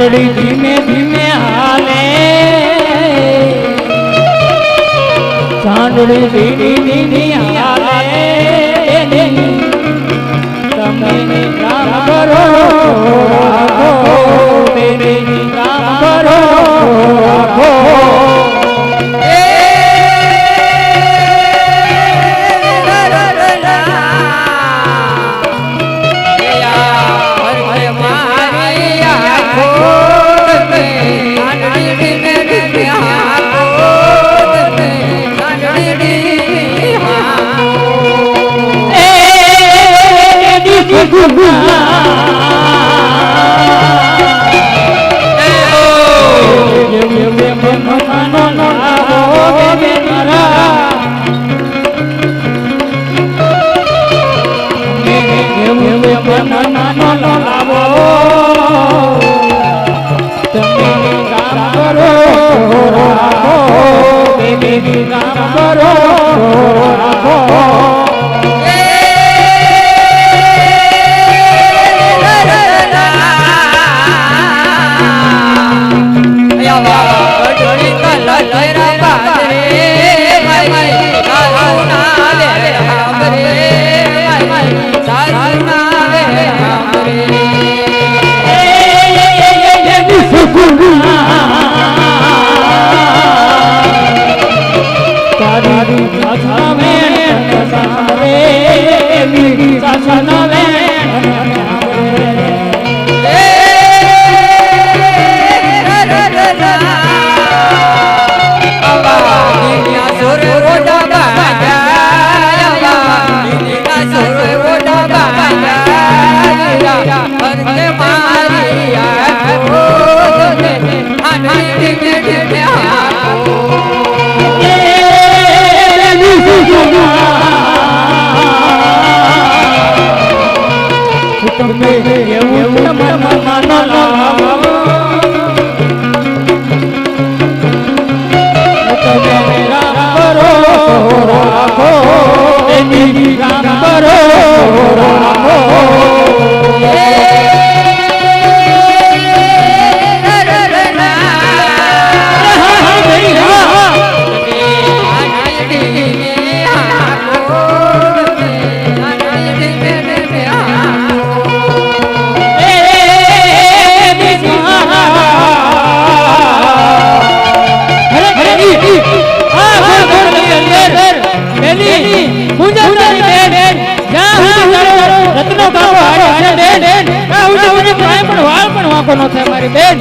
ચાંદડી ધીમે ધીમે હાલે ચાંદડી ધીમે ધીમે હાલે તમે રામ કરો રાખો તેરે રામ કરો રાખો નો થાય મારી બેન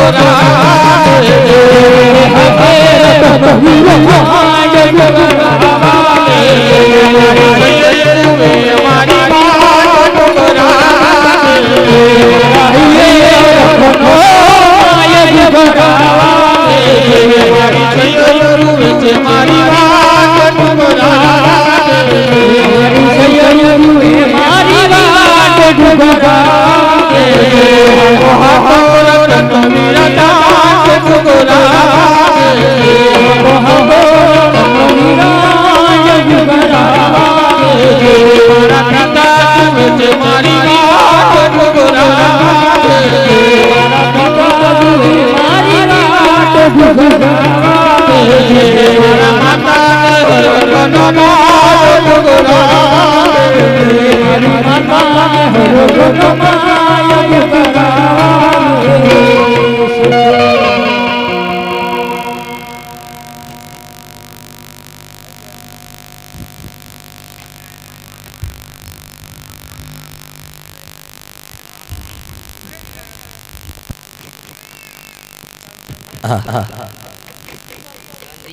Go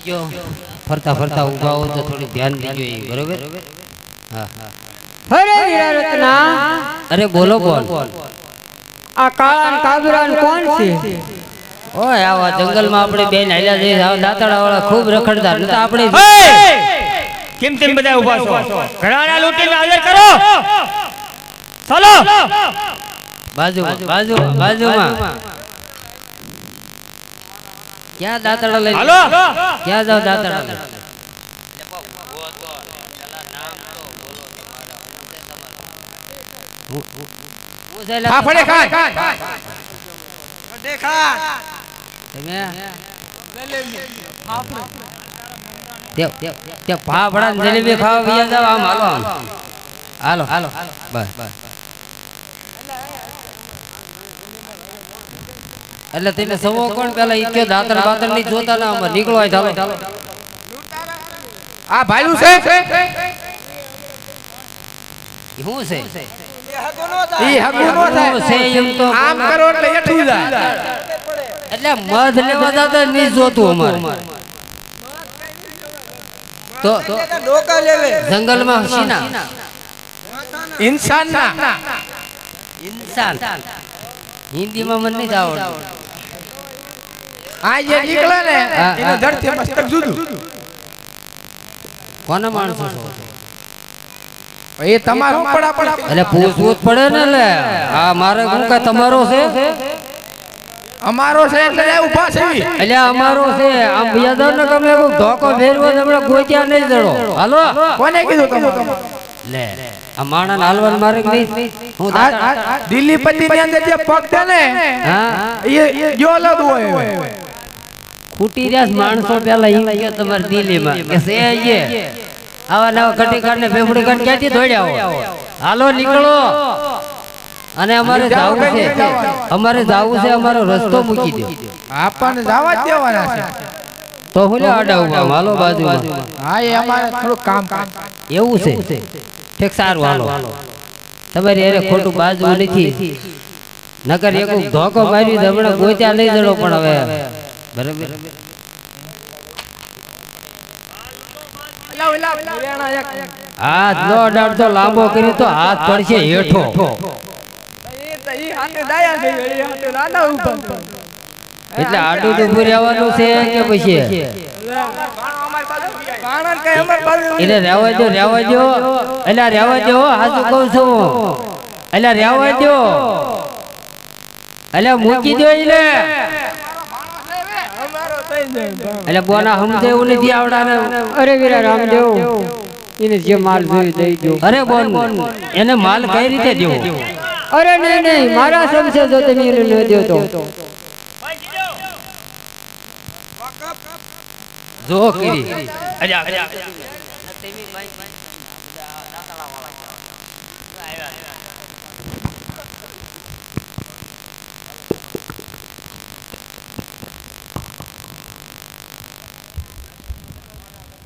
જો ફરતા ફરતા ઊભા હો તો થોડું ધ્યાન દીજો એ બરોબર હા અરે વીરા રત્ના અરે બોલો બોલ આ કાળા ને કાબરા ને કોણ છે ઓય આવા જંગલમાં આપણે બેન હાલ્યા જઈએ આવા દાંતડા વાળા ખૂબ રખડતા નતા આપણે કેમ તેમ બધા ઊભા છો ઘરાણા લૂંટીને હાજર કરો ચાલો બાજુમાં ક્યાં દાંતડા લઈ હાલો ક્યાં જાવ દાંતડા લઈ ફાફડે ખાય ફાફડા ને જલેબી ખાવા વિયા જાવ આમ હાલો બસ એટલે તેને સવો કોણ પેલા ઈ કે દાતર બાતર ની જોતા ના અમાર નીકળો આય ચાલો આ ભાઈલું છે શું છે ઈ હગો નો થાય છે એમ તો આમ કરો એટલે એઠું જાય એટલે મધ લેવા દાતા ની જોતું અમારે તો ડોકા લેવે જંગલમાં સીના ઇન્સાન ના ઇન્સાન હિન્દીમાં મને નહીં આવડતું આ જે નીકળે ને હા, એનો હા. ધરતી મસ્તક જુદું કોના માણસો છો એ તમારું પડા એટલે પૂછવું જ પડે ને લે આ મારે શું કે તમારો છે અમારો છે એટલે ઊભા છે એટલે અમારો છે આમ બીજા દર ને ગમે કોઈ ધોકો ફેરવો તો હમણાં ગોત્યા નહીં જડો હાલો કોને કીધું તમે લે આ માણસ હાલવાનું મારે કે નહીં હું દિલ્હી પતિ ની અંદર જે પગ છે ને હા એ જો અલગ હોય ખૂટી રહ્યા છે માણસો પેલા ઈ કે તમારે દિલ્હીમાં કે છે અહીંયા આવા નવા કટી કાઢને ફેફડી કાઢ ક્યાંથી દોડ્યા હો હાલો નીકળો અને અમારે જાવું છે અમારો રસ્તો મૂકી દો આપણને જવા જ દેવાના છે તો હું લે આડા ઉભા હાલો બાજુમાં હા એ અમારે થોડું કામ એવું છે ઠીક સારું હાલો તમારી અરે ખોટું બાજુ નથી નકર એક ધોકો મારી હમણાં ગોત્યા નહીં જડો પણ હવે બરાબર હાથ નો અડાડતો લાંબો કરી તો હાથ પડશે હેઠો એટલે આડું તો ઉભું રહેવાનું છે કે પછી એટલે રહેવા દો એટલે રહેવા દો હાચું કહું છું એટલે રહેવા દો એટલે મૂકી દો એટલે બોના સમજે એવું નથી આવડાને અરે વીરા રામદેવ એને જે માલ જોઈ દઈ દો અરે બોન એને માલ કઈ રીતે દેવો અરે નહીં મારા સમસે જો તમે એને ન દો તો જો કરી